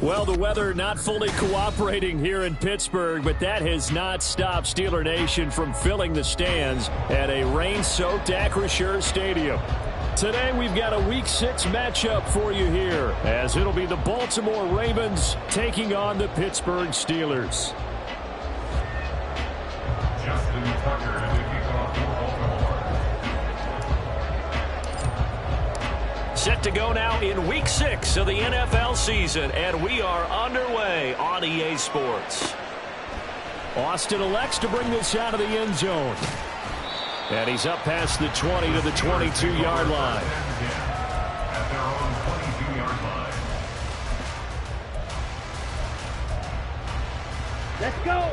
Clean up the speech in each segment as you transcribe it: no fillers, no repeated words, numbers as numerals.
Well, the weather not fully cooperating here in Pittsburgh, but that has not stopped Steeler Nation from filling the stands at a rain-soaked Acrisure Stadium. Today, we've got a Week 6 matchup for you here, as it'll be the Baltimore Ravens taking on the Pittsburgh Steelers. Justin Tucker to kick off for Baltimore. Set to go now in Week 6 of the NFL season, and we are underway on EA Sports. Austin elects to bring this out of the end zone. And he's up past the 20 to the 22-yard line. At their own 22-yard line. Let's go.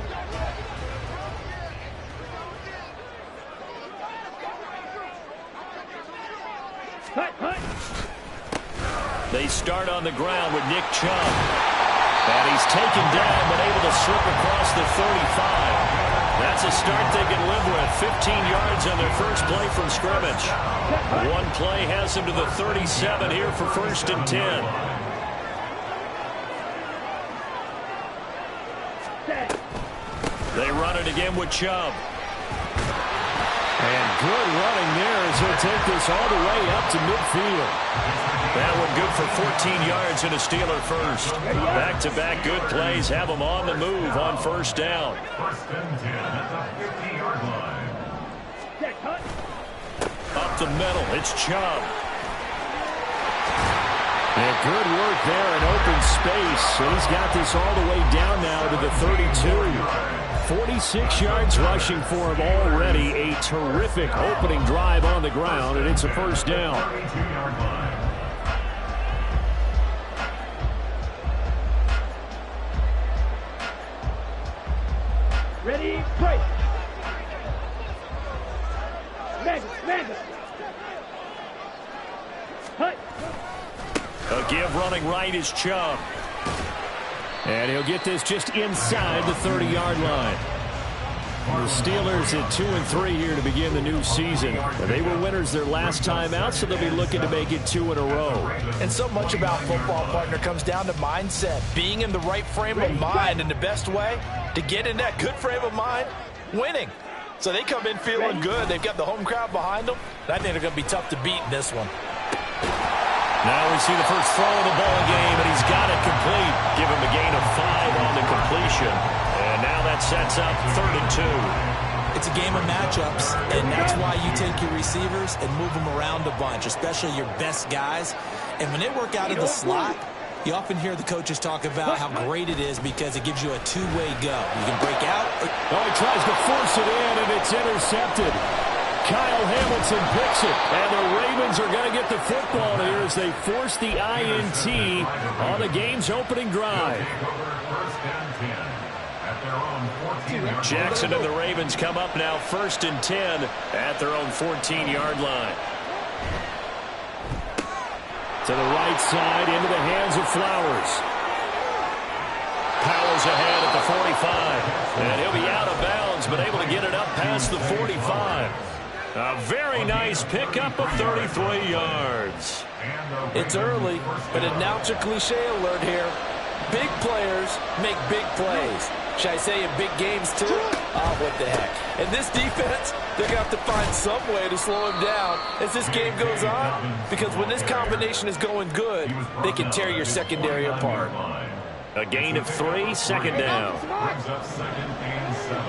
They start on the ground with Nick Chubb. And he's taken down but able to slip across the 35. That's a start they can live with. 15 yards on their first play from scrimmage. One play has them to the 37 here for 1st and 10. They run it again with Chubb. And good running there as he'll take this all the way up to midfield. That one good for 14 yards and a Steeler first. Back-to-back good plays have them on the move on 1st down. 1st and 10 at the 50-yard line. Up the middle, it's Chubb. And good work there in open space. And he's got this all the way down now to the 32. 46 yards rushing for him already. A terrific opening drive on the ground, and it's a 1st down. 32-yard line. Ready, break. Mega. Hut. A give running right is Chubb. And he'll get this just inside the 30-yard line. The Steelers at 2-3 here to begin the new season. They were winners their last time out, so they'll be looking to make it 2 in a row. And so much about football, partner, comes down to mindset. Being in the right frame of mind, and the best way to get in that good frame of mind, winning. So they come in feeling good. They've got the home crowd behind them. I think they're going to be tough to beat in this one. Now we see the first throw of the ball game, and he's got it complete. Give him a gain of 5 on the completion. And now that sets up 3rd and 2. It's a game of matchups, and that's why you take your receivers and move them around a bunch, especially your best guys. And when they work out of the slot, you often hear the coaches talk about how great it is because it gives you a two-way go. You can break out. Oh, he tries to force it in, and it's intercepted. Kyle Hamilton picks it, and the Ravens are going to get the football here as they force the INT on the game's opening drive. Jackson and the Ravens come up now 1st and 10 at their own 14-yard line. To the right side, into the hands of Flowers. Powers ahead at the 45, and he'll be out of bounds, but able to get it up past the 45. A very nice pickup of 33 yards. It's early, but announcer cliche alert here. Big players make big plays. Should I say in big games too? Oh, what the heck. And this defense, they're going to have to find some way to slow him down as this game goes on. Because when this combination is going good, they can tear your secondary apart. A gain of 3, 2nd down. Brings up 2nd and 7.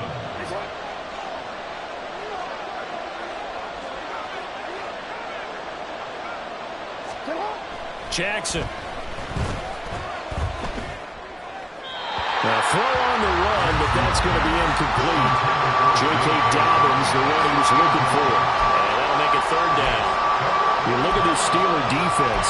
Jackson. Now throw on the run, but that's going to be incomplete. J.K. Dobbins, the one he was looking for. And that'll make it 3rd down. You look at this Steeler defense.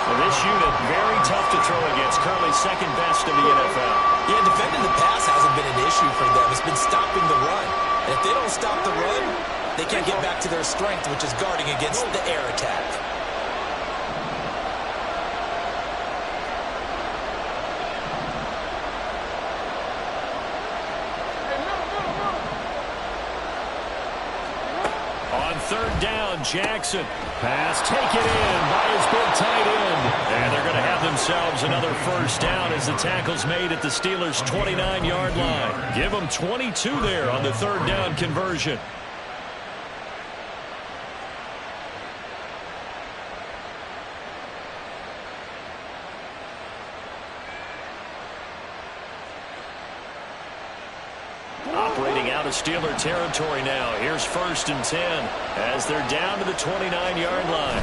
And this unit, very tough to throw against. Currently 2nd best in the NFL. Yeah, defending the pass hasn't been an issue for them. It's been stopping the run. And if they don't stop the run, they can't get back to their strength, which is guarding against the air attack. third down. Jackson. Pass taken in by his big tight end. And they're going to have themselves another first down as the tackle's made at the Steelers' 29-yard line. Give them 22 there on the third down conversion. Operating out of Steeler territory now. Here's 1st and 10 as they're down to the 29-yard line.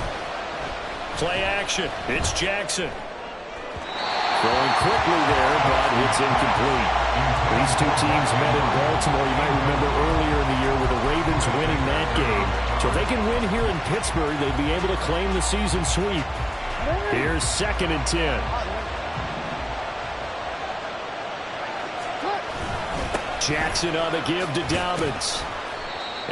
Play action. It's Jackson. Going quickly there, but it's incomplete. These two teams met in Baltimore. You might remember earlier in the year with the Ravens winning that game. So if they can win here in Pittsburgh, they'd be able to claim the season sweep. Here's 2nd and 10. Jackson on the give to Dobbins.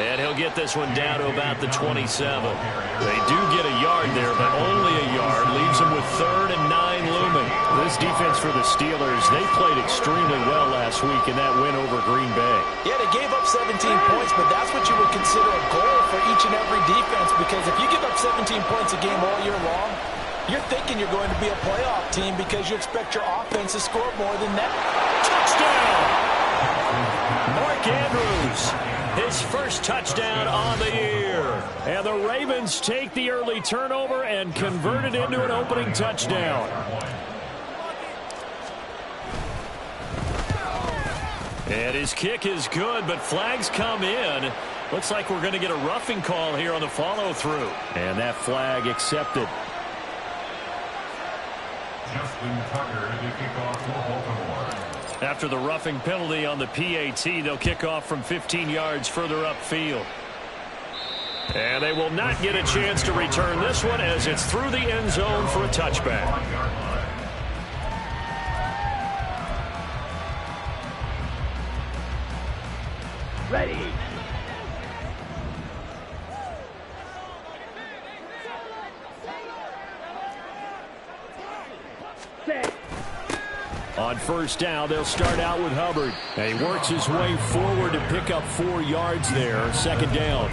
And he'll get this one down to about the 27. They do get a yard there, but only a yard. Leaves them with 3rd and 9 looming. This defense for the Steelers, they played extremely well last week in that win over Green Bay. Yeah, they gave up 17 points, but that's what you would consider a goal for each and every defense, because if you give up 17 points a game all year long, you're thinking you're going to be a playoff team because you expect your offense to score more than that. Touchdown! Mark Andrews, his first touchdown on the year. And the Ravens take the early turnover and convert it into an opening touchdown. And his kick is good, but flags come in. Looks like we're going to get a roughing call here on the follow-through. And that flag accepted. Justin Tucker to kick off for Baltimore. After the roughing penalty on the PAT, they'll kick off from 15 yards further upfield. And they will not get a chance to return this one as it's through the end zone for a touchback. Ready. Set. On 1st down, they'll start out with Hubbard. And he works his way forward to pick up 4 yards there. 2nd down.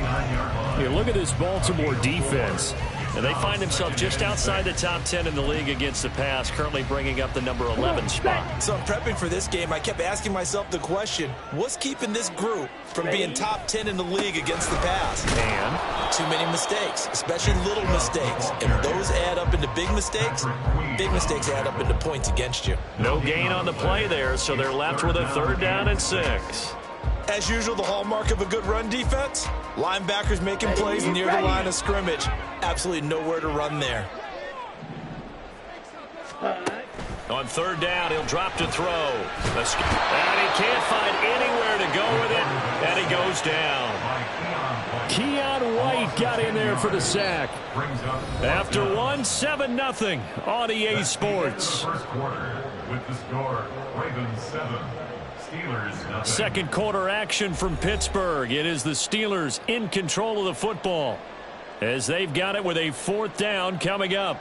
Here, look at this Baltimore defense. And they find themselves just outside the top 10 in the league against the pass, currently bringing up the number 11 spot. So I'm prepping for this game. I kept asking myself the question, what's keeping this group from being top 10 in the league against the pass? And too many mistakes, especially little mistakes. And those add up into big mistakes. Big mistakes add up into points against you. no gain on the play there, so they're left with a 3rd down and 6. As usual, the hallmark of a good run defense, linebackers making plays near the line of scrimmage. Absolutely nowhere to run there. On 3rd down, he'll drop to throw. And he can't find anywhere to go with it, and he goes down. Keon White got in there for the sack. After 7-0 on EA Sports. First quarter with the score, Ravens 7. Steelers 0. 2nd quarter action from Pittsburgh. It is the Steelers in control of the football as they've got it with a 4th down coming up.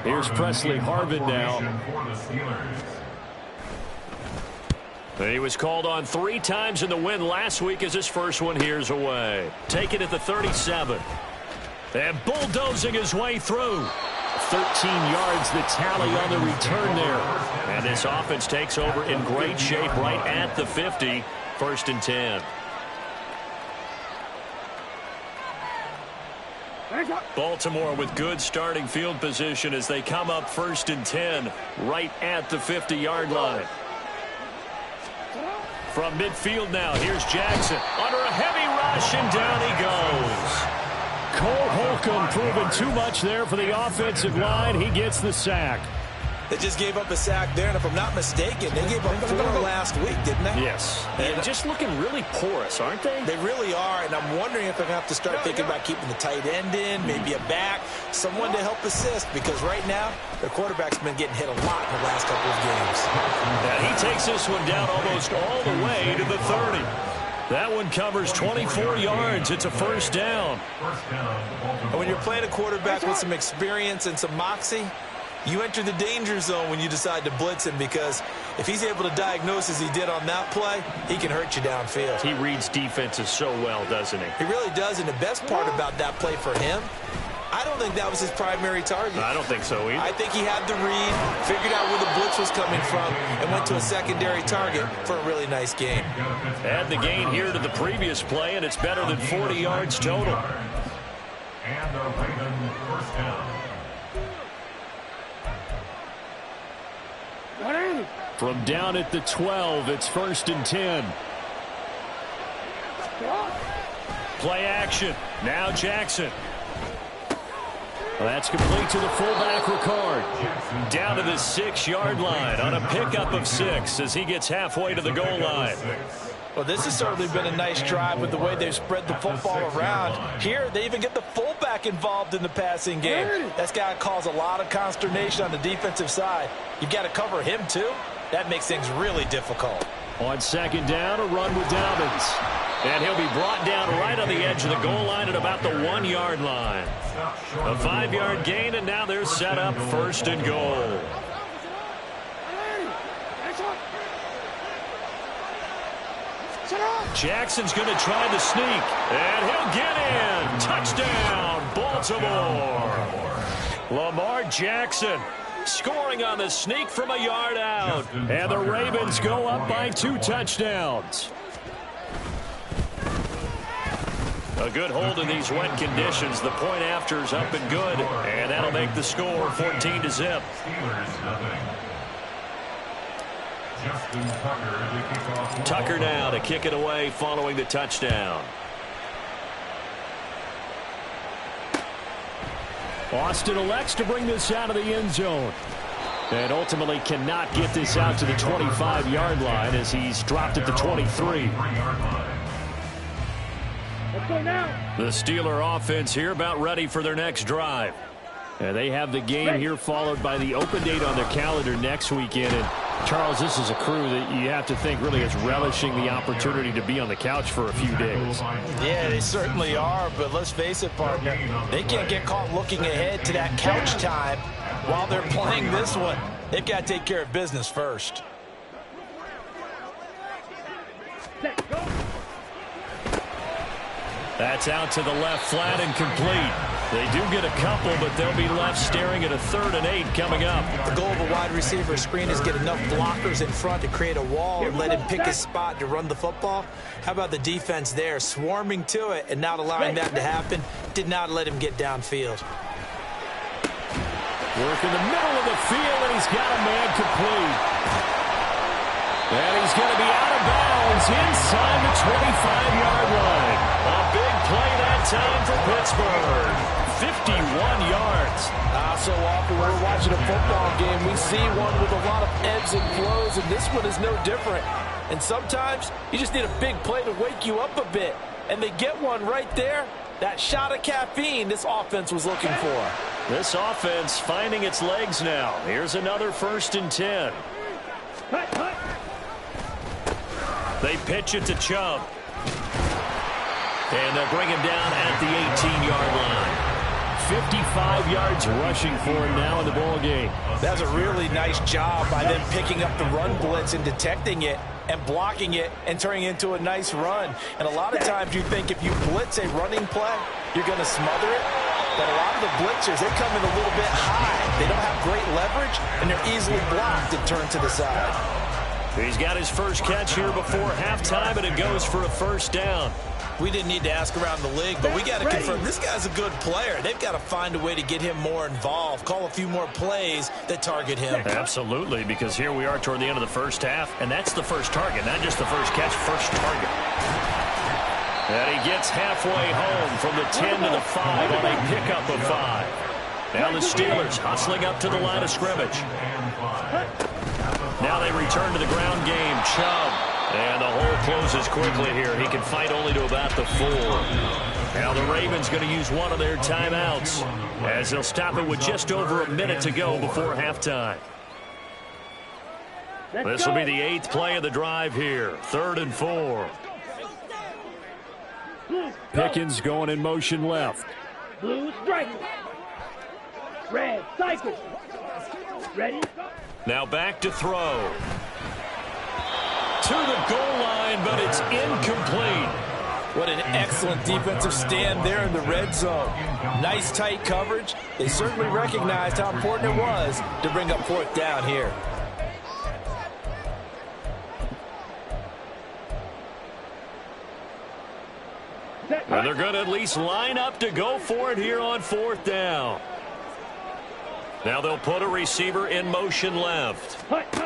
Here's Presley Harvin now. For the Steelers. He was called on 3 times in the win last week as his first one here's away. Taken at the 37. And bulldozing his way through. 13 yards the tally on the return there. And this offense takes over in great shape right at the 50. 1st and 10. Baltimore with good starting field position as they come up 1st and 10 right at the 50-yard line. From midfield now, here's Jackson under a heavy rush, and down he goes. Cole Holcomb proving too much there for the offensive line. He gets the sack. They just gave up a sack there, and if I'm not mistaken, they gave up 4 last week, didn't they? Yes. And just looking really porous, aren't they? They really are, and I'm wondering if they're going to have to start thinking about keeping the tight end in, maybe a back, someone to help assist, because right now, their quarterback's been getting hit a lot in the last couple of games. And he takes this one down almost all the way to the 30. That one covers 24 yards. It's a 1st down. And when you're playing a quarterback with some experience and some moxie, You enter the danger zone when you decide to blitz him, because if he's able to diagnose as he did on that play, he can hurt you downfield. He reads defenses so well, doesn't he? He really does, and the best part about that play for him, I don't think that was his primary target. I don't think so either. I think he had the read, figured out where the blitz was coming from, and went to a secondary target for a really nice gain. Add the gain here to the previous play, and it's better than 40 yards total. And the Raven first down. From down at the 12, it's 1st and 10. Play action. Now Jackson. Well, that's complete to the fullback, Ricard. Down to the 6-yard line on a pickup of 6 as he gets halfway to the goal line. Well, this has certainly been a nice drive with the way they've spread the football around. Here, they even get the fullback involved in the passing game. That's got to cause a lot of consternation on the defensive side. You've got to cover him, too. That makes things really difficult. On 2nd down, a run with Dobbins. And he'll be brought down right on the edge of the goal line at about the 1-yard line. A 5-yard gain, and now they're set up 1st and goal. Jackson's going to try the sneak, and he'll get in. Touchdown, Baltimore. Lamar Jackson scoring on the sneak from a yard out. And the Ravens go up by 2 touchdowns. A good hold in these wet conditions. The point after's up and good, and that'll make the score 14-0. Tucker now to kick it away following the touchdown. Austin elects to bring this out of the end zone. And ultimately cannot get this out to the 25-yard line as he's dropped at the 23. The Steeler offense here about ready for their next drive. And they have the game here followed by the open date on their calendar next weekend. And Charles, this is a crew that you have to think really is relishing the opportunity to be on the couch for a few days. Yeah, they certainly are, but let's face it, partner, they can't get caught looking ahead to that couch time while they're playing this one. They've got to take care of business first. That's out to the left flat and complete. They do get a couple, but they'll be left staring at a 3rd and 8 coming up. The goal of a wide receiver screen is get enough blockers in front to create a wall and let him pick his spot to run the football. How about the defense there, swarming to it and not allowing that to happen? Did not let him get downfield. Work in the middle of the field, and he's got a man complete. And he's going to be out of bounds inside the 25-yard line. A big play that time for Pittsburgh. 51 yards. So often when we're watching a football game, we see one with a lot of ebbs and flows, and this one is no different. And sometimes you just need a big play to wake you up a bit. And they get one right there. That shot of caffeine this offense was looking for. This offense finding its legs now. Here's another 1st and 10. They pitch it to Chubb. And they'll bring him down at the 18-yard line. 55 yards rushing for him now in the ball game. That's a really nice job by them picking up the run blitz and detecting it and blocking it and turning it into a nice run. And a lot of times you think if you blitz a running play, you're going to smother it. But a lot of the blitzers, they come in a little bit high. They don't have great leverage, and they're easily blocked and turned to the side. He's got his first catch here before halftime, and it goes for a 1st down. We didn't need to ask around the league, but we got to confirm this guy's a good player. They've got to find a way to get him more involved, call a few more plays that target him. Absolutely, because here we are toward the end of the first half, and that's the first target, not just the first catch, first target. And he gets halfway home from the 10 to the 5 on a pickup of 5. Now the Steelers hustling up to the line of scrimmage. Now they return to the ground game. Chubb. And the hole closes quickly here. He can fight only to about the 4. Now the Ravens going to use one of their timeouts as they'll stop it with just over a minute to go before halftime. This will be the 8th play of the drive here. 3rd and 4. Pickens going in motion left. Blue strike. Red cycle. Ready? Now back to throw. To the goal line, but it's incomplete. What an excellent defensive stand there in the red zone. Nice tight coverage. They certainly recognized how important it was to bring up fourth down here. And they're going to at least line up to go for it here on fourth down. Now they'll put a receiver in motion left. Got his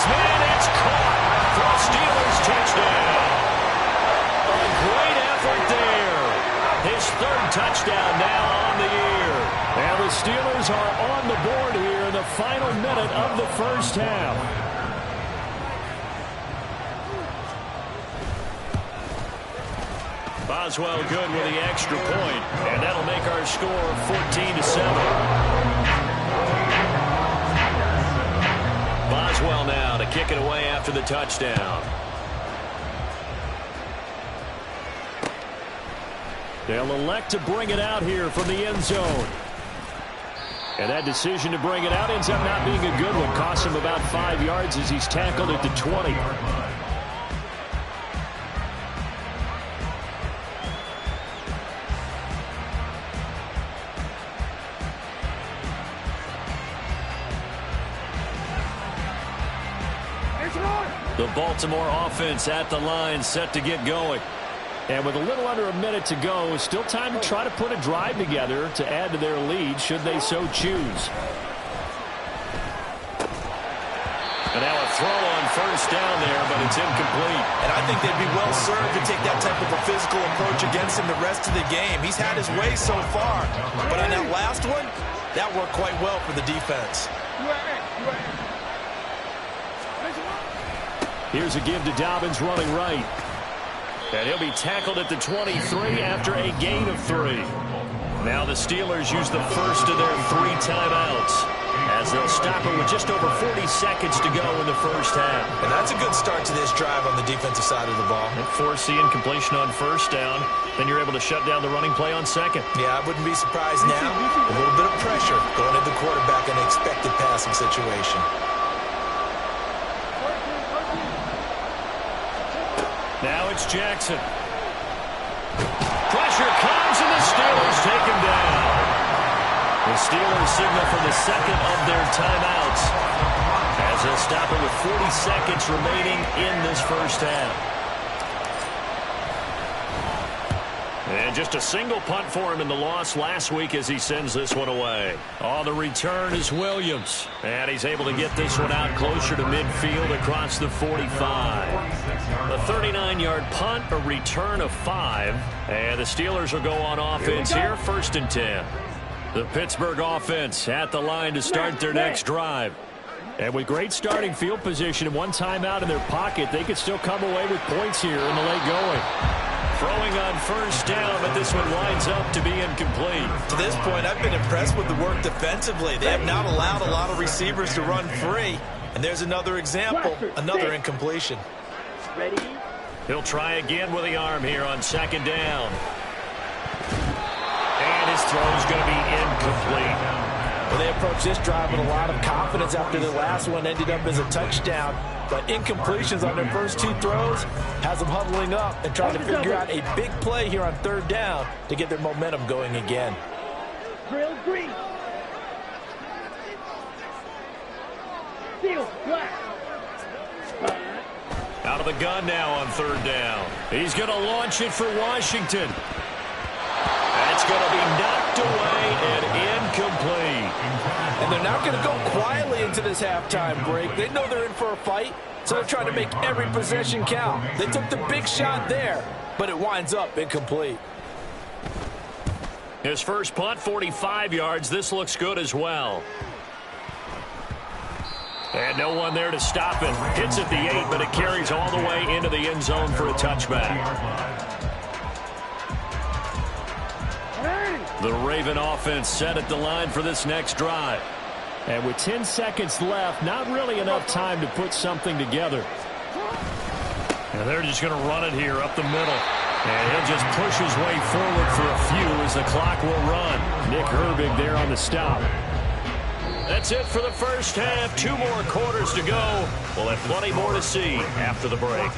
man, it's caught for a Steelers touchdown. A great effort there. His third touchdown now on the year. And the Steelers are on the board here in the final minute of the first half. Boswell good with the extra point, and that'll make our score 14-7. Boswell now to kick it away after the touchdown. They'll elect to bring it out here from the end zone. And that decision to bring it out ends up not being a good one. Costs him about 5 yards as he's tackled at the 20. The Baltimore offense at the line, set to get going. And with a little under a minute to go, still time to try to put a drive together to add to their lead should they so choose. And now a throw on first down there, but it's incomplete. And I think they'd be well served to take that type of a physical approach against him the rest of the game. He's had his way so far. But on that last one, that worked quite well for the defense. Here's a give to Dobbins running right. And he'll be tackled at the 23 after a gain of 3. Now the Steelers use the first of their 3 timeouts as they'll stop it with just over 40 seconds to go in the first half. And that's a good start to this drive on the defensive side of the ball. And force the incompletion on first down. Then you're able to shut down the running play on second. Yeah, I wouldn't be surprised now. A little bit of pressure going at the quarterback in an expected passing situation. Now it's Jackson. Pressure comes, and the Steelers take him down. The Steelers signal for the second of their timeouts as they'll stop it with 40 seconds remaining in this first half. And just a single punt for him in the loss last week as he sends this one away. On the return is Williams. And he's able to get this one out closer to midfield across the 45. A 39-yard punt, a return of 5. And the Steelers will go on offense here, 1st and 10. The Pittsburgh offense at the line to start their next drive. And with great starting field position and one timeout in their pocket, they could still come away with points here in the late going. Throwing on first down, but this one winds up to be incomplete. To this point, I've been impressed with the work defensively. They have not allowed a lot of receivers to run free. And there's another example, another incompletion. Ready? He'll try again with the arm here on second down. And his throw's going to be incomplete. Well, they approached this drive with a lot of confidence after the last one ended up as a touchdown. But incompletions on their first 2 throws has them huddling up and trying to figure out a big play here on 3rd down to get their momentum going again. Drill green. Steel black. Out of the gun now on 3rd down. He's going to launch it for Washington. That's going to be knocked away and incomplete. And they're not going to go quietly into this halftime break. They know they're in for a fight, so they're trying to make every possession count. They took the big shot there, but it winds up incomplete. His first punt, 45 yards. This looks good as well. And no one there to stop it. Hits at the 8, but it carries all the way into the end zone for a touchback. The Raven offense set at the line for this next drive. And with 10 seconds left, not really enough time to put something together. And they're just going to run it here up the middle. And he'll just push his way forward for a few as the clock will run. Nick Herbig there on the stop. That's it for the first half. 2 more quarters to go. We'll have plenty more to see after the break.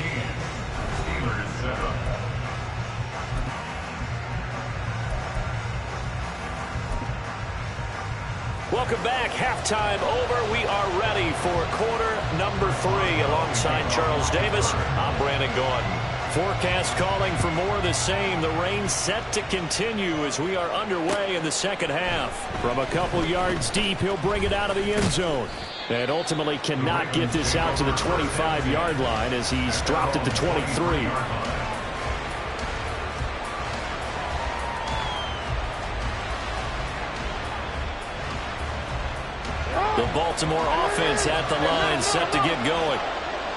Welcome back. Halftime over. We are ready for quarter number 3. Alongside Charles Davis, I'm Brandon Gaudin. Forecast calling for more of the same. The rain set to continue as we are underway in the second half. From a couple yards deep, he'll bring it out of the end zone. And ultimately cannot get this out to the 25-yard line as he's dropped it to 23. The Baltimore offense at the line, set to get going.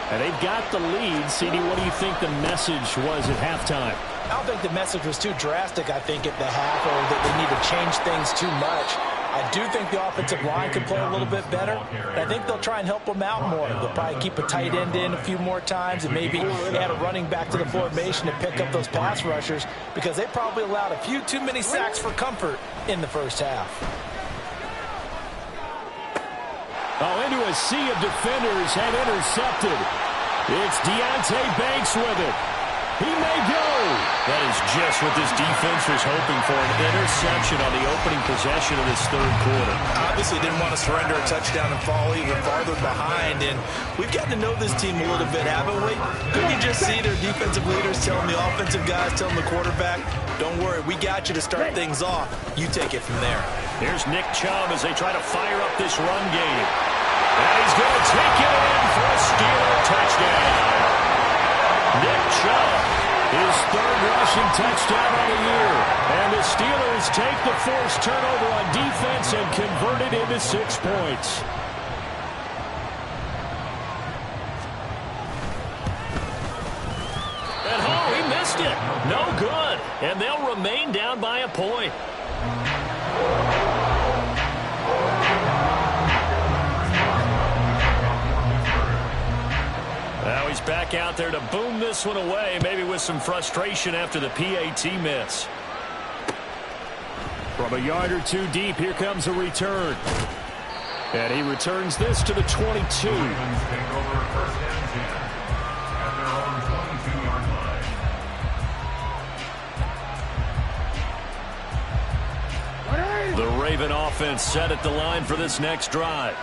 And they've got the lead. CD, what do you think the message was at halftime? I don't think the message was too drastic, I think, at the half, or that they need to change things too much. I do think the offensive line could play a little bit better. And I think they'll try and help them out more. They'll probably keep a tight end in a few more times and maybe add a running back to the formation to pick up those pass rushers, because they probably allowed a few too many sacks for comfort in the first half. Oh, into a sea of defenders and intercepted. It's Deonte Banks with it. He may go. That is just what this defense was hoping for, an interception on the opening possession of this third quarter. Obviously didn't want to surrender a touchdown and fall even farther behind, and we've gotten to know this team a little bit, haven't we? Couldn't you just see their defensive leaders telling the offensive guys, telling the quarterback, don't worry, we got you to start things off. You take it from there. Here's Nick Chubb as they try to fire up this run game. And he's going to take it in for a Steeler touchdown. Nick Chubb, his third rushing touchdown of the year. And the Steelers take the forced turnover on defense and convert it into 6 points. And oh, he missed it. No good. And they'll remain down by a point. Now he's back out there to boom this one away, maybe with some frustration after the PAT miss. From a yard or two deep, here comes a return. And he returns this to the 22. The Raven offense set at the line for this next drive.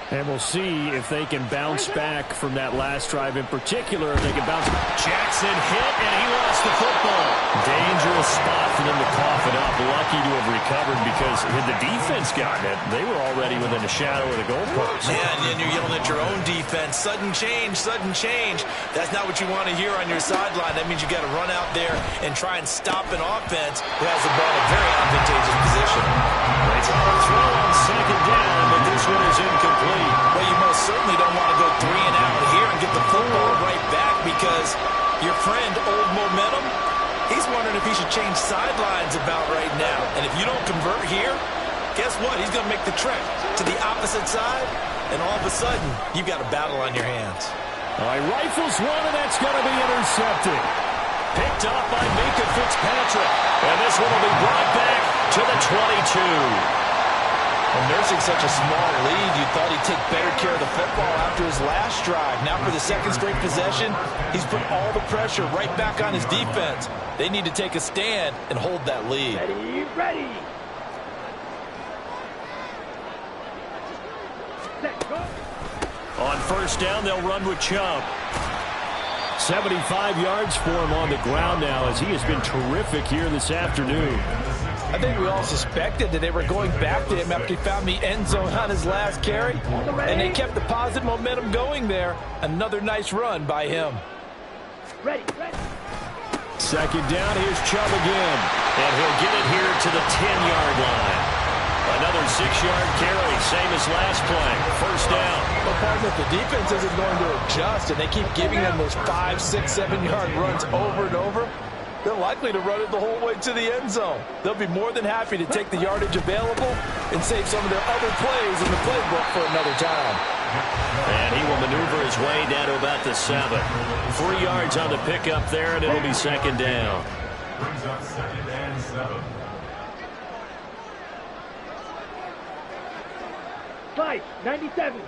And we'll see if they can bounce back from that last drive in particular. If they can bounce. Jackson hit, and he lost the football. Dangerous spot for them to cough it up. Lucky to have recovered, because had the defense gotten it, they were already within a shadow of the goalpost. Yeah, and then you're yelling at your own defense. Sudden change, sudden change. That's not what you want to hear on your sideline. That means you got to run out there and try and stop an offense who has the ball in a very advantageous position. They try to throw on second down, but this one is incomplete. Well, you most certainly don't want to go 3 and out here and get the football right back, because your friend, Old Momentum, he's wondering if he should change sidelines about right now. And if you don't convert here, guess what? He's going to make the trek to the opposite side, and all of a sudden, you've got a battle on your hands. All right, rifles one, and that's going to be intercepted. Picked up by Minkah Fitzpatrick. And this one will be brought back to the 22. Well, nursing such a small lead, you thought he'd take better care of the football after his last drive. Now for the second straight possession, he's put all the pressure right back on his defense. They need to take a stand and hold that lead. Ready, ready. Set, go. On first down, they'll run with Chubb. 75 yards for him on the ground now, as he has been terrific here this afternoon. I think we all suspected that they were going back to him after he found the end zone on his last carry, and they kept the positive momentum going there. Another nice run by him. Ready, ready. Second down, here's Chubb again, and he'll get it here to the 10-yard line. Another 6-yard carry, same as last play. First down. Well, partner, the defense isn't going to adjust, and they keep giving them those 5, 6, 7-yard runs over and over. they're likely to run it the whole way to the end zone. They'll be more than happy to take the yardage available and save some of their other plays in the playbook for another time. And he will maneuver his way down to about the 7. 3 yards on the pickup there, and it'll be second down. Brings up 2nd and 7. 5, 97.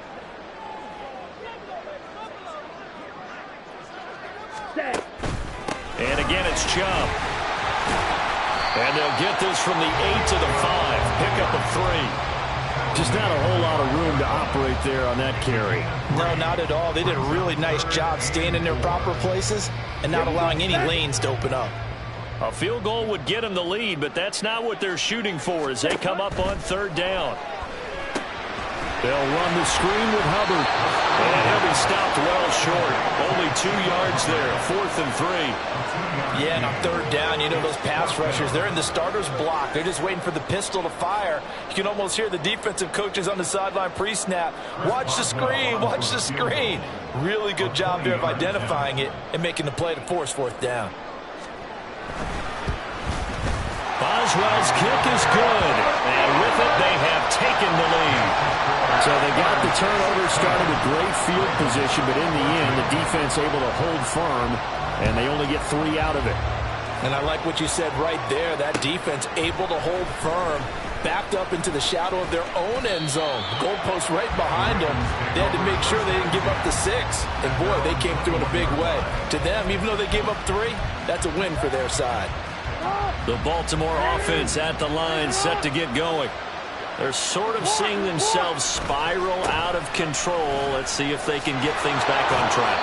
Set. And again, it's Chubb. And they'll get this from the 8 to the 5. Pickup of 3. Just not a whole lot of room to operate there on that carry. No, not at all. They did a really nice job staying in their proper places and not allowing any lanes to open up. A field goal would get them the lead, but that's not what they're shooting for as they come up on 3rd down. They'll run the screen with Hubbard. And he'll be stopped well short. Only 2 yards there. 4th and 3. Yeah, and on 3rd down, you know those pass rushers, they're in the starter's block. They're just waiting for the pistol to fire. You can almost hear the defensive coaches on the sideline pre-snap. Watch the screen, watch the screen. Really good job there of identifying it and making the play to force 4th down. Boswell's kick is good. And with it, they have taken the lead. So they got the turnover, started with great field position, but in the end, the defense able to hold firm, and they only get 3 out of it. And I like what you said right there. That defense able to hold firm, backed up into the shadow of their own end zone. Goalpost right behind them. They had to make sure they didn't give up the 6. And, boy, they came through in a big way. To them, even though they gave up 3, that's a win for their side. The Baltimore offense at the line, set to get going. They're sort of seeing themselves spiral out of control. Let's see if they can get things back on track.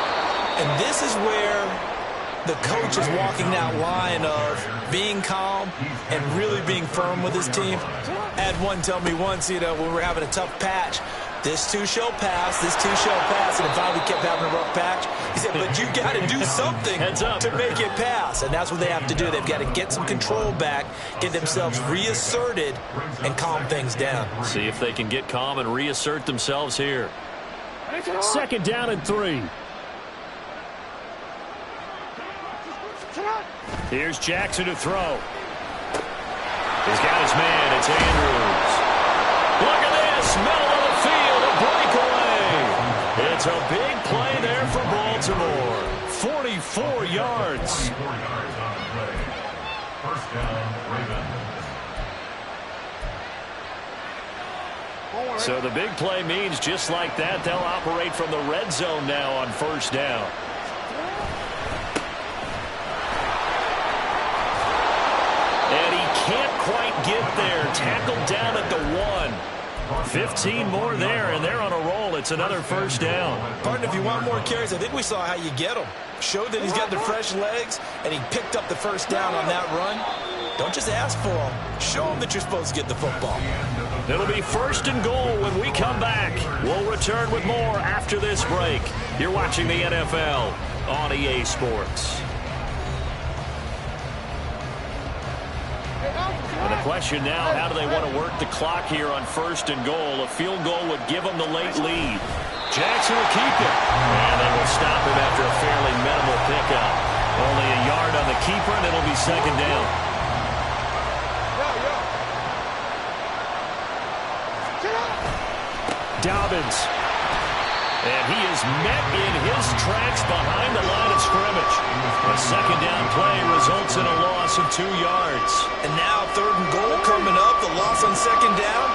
And this is where the coach is walking that line of being calm and really being firm with his team. I had one tell me once, you know, when we're having a tough patch, this too shall pass, this too shall pass, and if I kept having a rough patch, he said, but you got to do something to make it pass, and that's what they have to do. They've got to get some control back, get themselves reasserted, and calm things down. See if they can get calm and reassert themselves here. 2nd down and 3. Here's Jackson to throw. He's got his man. It's Andrews. Look at this. Middle of the field. A breakaway. It's a big play there for Baltimore. 44 yards. 44 yards on the play. 1st down, Ravens. So the big play means just like that, they'll operate from the red zone now on 1st down. And he can't quite get there. Tackled down at the 1. 15 more there, and they're on a roll. It's another 1st down. Partner, if you want more carries, I think we saw how you get him. Showed that he's got the fresh legs, and he picked up the 1st down on that run. Don't just ask for him. Show him that you're supposed to get the football. It'll be 1st and goal when we come back. We'll return with more after this break. You're watching the NFL on EA Sports. And the question now, how do they want to work the clock here on 1st and goal? A field goal would give them the late lead. Jackson will keep it. And they will stop him after a fairly minimal pickup. Only a yard on the keeper, and it'll be 2nd down. Dobbins. And he is met in his tracks behind the line of scrimmage. A 2nd down play results in a loss of 2 yards. And now 3rd and goal coming up. The loss on 2nd down.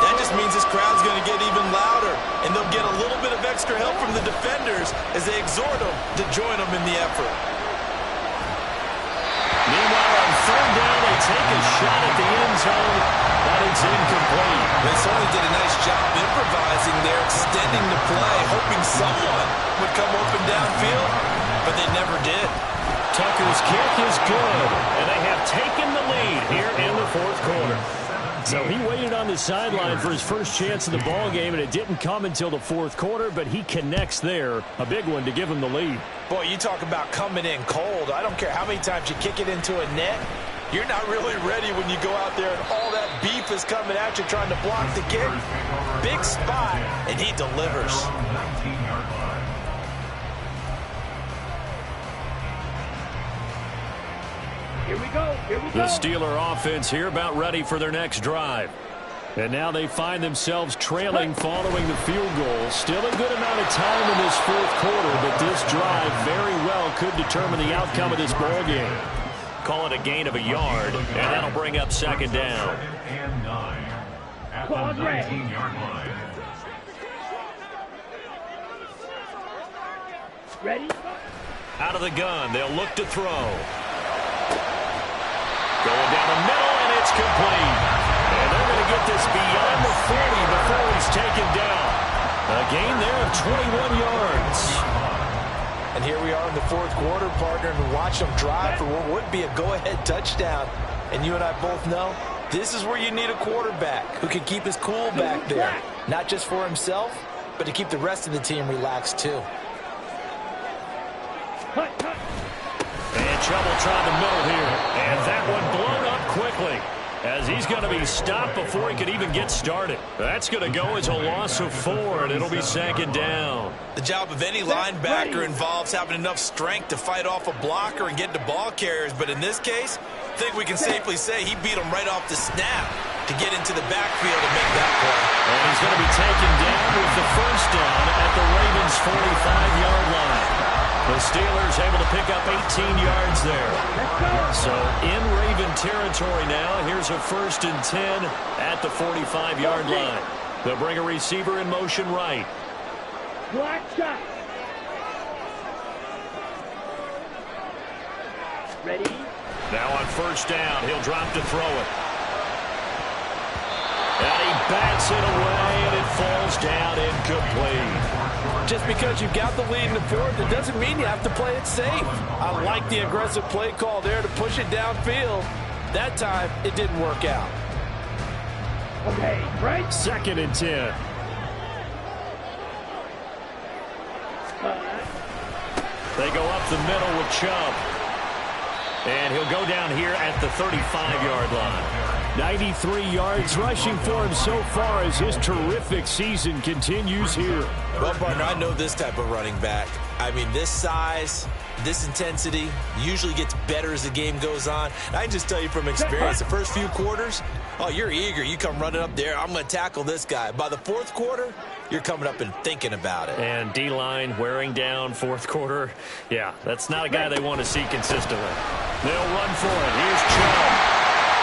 That just means this crowd's going to get even louder. And they'll get a little bit of extra help from the defenders as they exhort them to join them in the effort. Meanwhile, on 3rd down, they take a shot at the end zone, but it's incomplete. They certainly did a nice job improvising there, extending the play, hoping someone would come open downfield, but they never did. Tucker's kick is good, and they have taken the lead here in the 4th quarter. So he waited on the sideline for his first chance in the ball game, and it didn't come until the 4th quarter, but he connects there. A big one to give him the lead. Boy, you talk about coming in cold. I don't care how many times you kick it into a net. You're not really ready when you go out there and all that beef is coming at you trying to block the kick. Big spot, and he delivers. Here we go. The Steeler offense here about ready for their next drive. And now they find themselves trailing following the field goal. Still a good amount of time in this fourth quarter, but this drive very well could determine the outcome of this ball game. Call it a gain of a yard, and that'll bring up second down. And 9 at the 19-yard line. Ready? Out of the gun, they'll look to throw. Going down the middle, and it's complete. And they're going to get this beyond the 40 before he's taken down. A gain there of 21 yards. And here we are in the fourth quarter, partner, and watch them drive for what would be a go-ahead touchdown. And you and I both know this is where you need a quarterback who can keep his cool back there. Not just for himself, but to keep the rest of the team relaxed too. And trouble trying the middle here. And that one blown up quickly as he's going to be stopped before he could even get started. That's going to go as a loss of 4, and it'll be second down. The job of any linebacker involves having enough strength to fight off a blocker and get to ball carriers. But in this case, I think we can safely say he beat him right off the snap to get into the backfield and make that play. And he's going to be taken down with the first down at the Ravens' 45-yard line. The Steelers able to pick up 18 yards there. So in Raven territory now. Here's a 1st and 10 at the 45-yard line. They'll bring a receiver in motion right. Black shot. Ready? Now on first down, he'll drop to throw it. And he bats it away, and it falls down incomplete. Just because you've got the lead in the fourth, it doesn't mean you have to play it safe. I like the aggressive play call there to push it downfield. That time, it didn't work out. Okay, right? 2nd and 10. They go up the middle with Chubb. And he'll go down here at the 35-yard line. 93 yards rushing for him so far as his terrific season continues here. Well, partner, I know this type of running back. I mean, this size, this intensity usually gets better as the game goes on. And I can just tell you from experience, the first few quarters, oh, you're eager. You come running up there, I'm going to tackle this guy. By the fourth quarter, you're coming up and thinking about it. And D-line wearing down fourth quarter. Yeah, that's not a guy they want to see consistently. They'll run for it. Here's Chubb.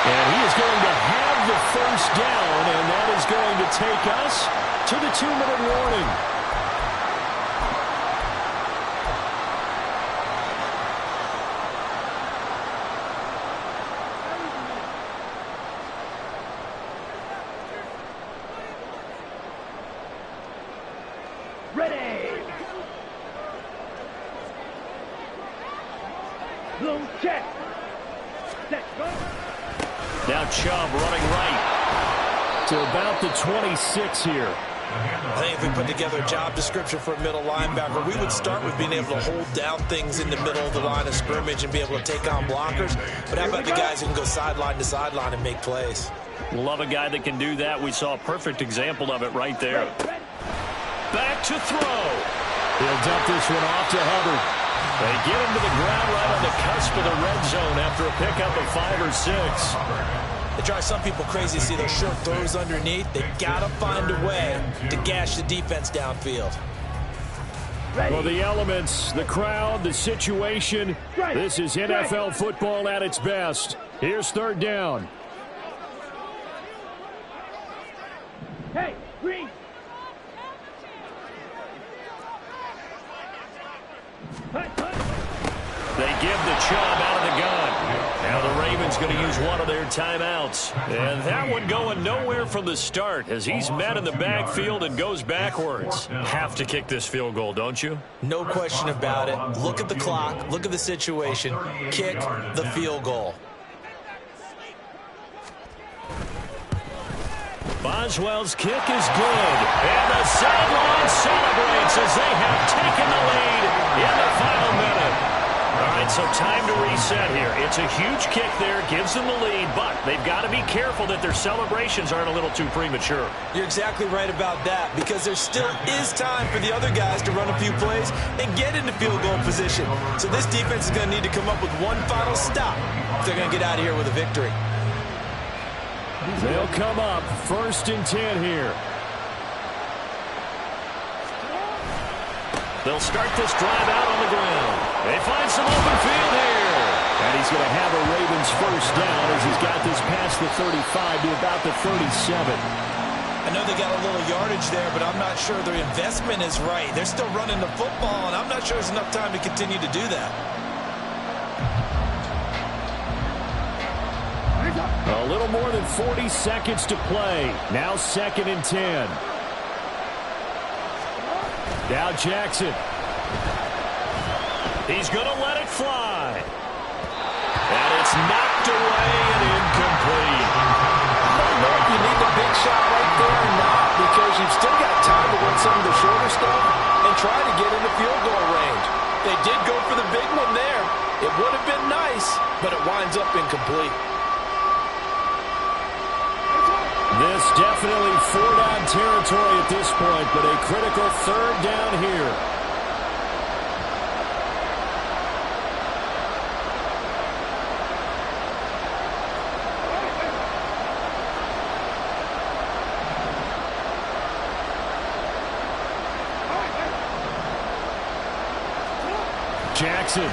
And he is going to have the first down, and that is going to take us to the 2-minute warning. Ready. Bloom check. Set, go. Now Chubb running right to about the 26 here. I think if we put together a job description for a middle linebacker, we would start with being able to hold down things in the middle of the line of scrimmage and be able to take on blockers. But how about the guys who can go sideline to sideline and make plays? Love a guy that can do that. We saw a perfect example of it right there. Back to throw. He'll dump this one off to Hubbard. They get him to the ground right on the cusp of the red zone after a pickup of 5 or 6. It drives some people crazy to see those short throws underneath. They got to find a way to gash the defense downfield. Well, the elements, the crowd, the situation, this is NFL football at its best. Here's 3rd down. Hey, green. They give the Chubb out of the gun. Now the Ravens going to use one of their timeouts. And that one going nowhere from the start as he's met in the backfield and goes backwards. Have to kick this field goal, don't you? No question about it. Look at the clock. Look at the situation. Kick the field goal. Boswell's kick is good. And the sideline celebrates as they have taken the lead in the final minute. All right, So time to reset here. It's a huge kick there, gives them the lead, but they've got to be careful that their celebrations aren't a little too premature. You're exactly right about that, because there still is time for the other guys to run a few plays and get into field goal position. So this defense is going to need to come up with one final stop if they're going to get out of here with a victory. They'll come up 1st and 10 here. They'll start this drive out on the ground. They find some open field here. And he's going to have a Ravens first down as he's got this past the 35 to about the 37. I know they got a little yardage there, but I'm not sure their investment is right. They're still running the football, and I'm not sure there's enough time to continue to do that. A little more than 40 seconds to play. Now 2nd and 10. Now Jackson. He's going to let it fly. And it's knocked away and incomplete. I don't know if you need the big shot right there or not, because you've still got time to win some of the shorter stuff and try to get into field goal range. They did go for the big one there. It would have been nice, but it winds up incomplete. This definitely 4-down territory at this point, but a critical 3rd down here. Jackson.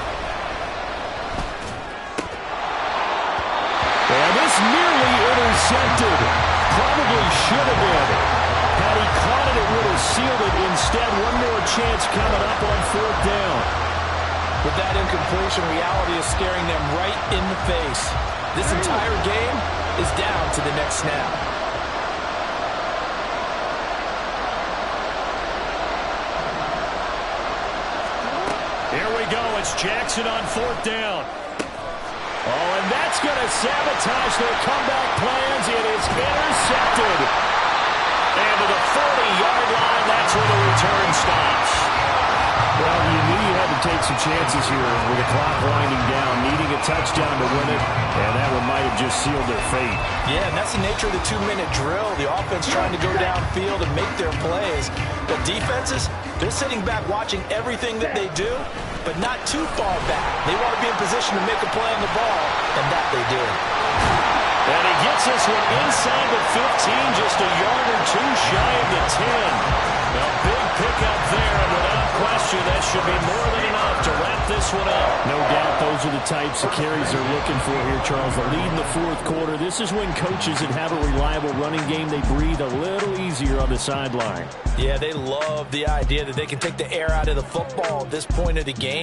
And this nearly intercepted. Probably should have been. Had he caught it, it would have sealed it. Instead, one more chance coming up on 4th down. With that incompletion, reality is staring them right in the face. This entire game is down to the next snap. Here we go. It's Jackson on 4th down. Oh, and that's going to sabotage their comeback plans. It is intercepted. And to the 40-yard line, that's where the return stops. Well, you knew you had to take some chances here with the clock winding down, needing a touchdown to win it, and that one might have just sealed their fate. Yeah, and that's the nature of the 2-minute drill. The offense trying to go downfield and make their plays. The defenses, they're sitting back watching everything that they do, but not too far back. They want to be in position to make a play on the ball, and that they do. And he gets this one inside the 15, just a yard or two shy of the 10. A big pickup there, and without question, that should be more than enough to wrap this one up. No doubt those are the types of carries they're looking for here, Charles. The lead in the 4th quarter. This is when coaches that have a reliable running game, they breathe a little easier on the sideline. Yeah, they love the idea that they can take the air out of the football at this point of the game.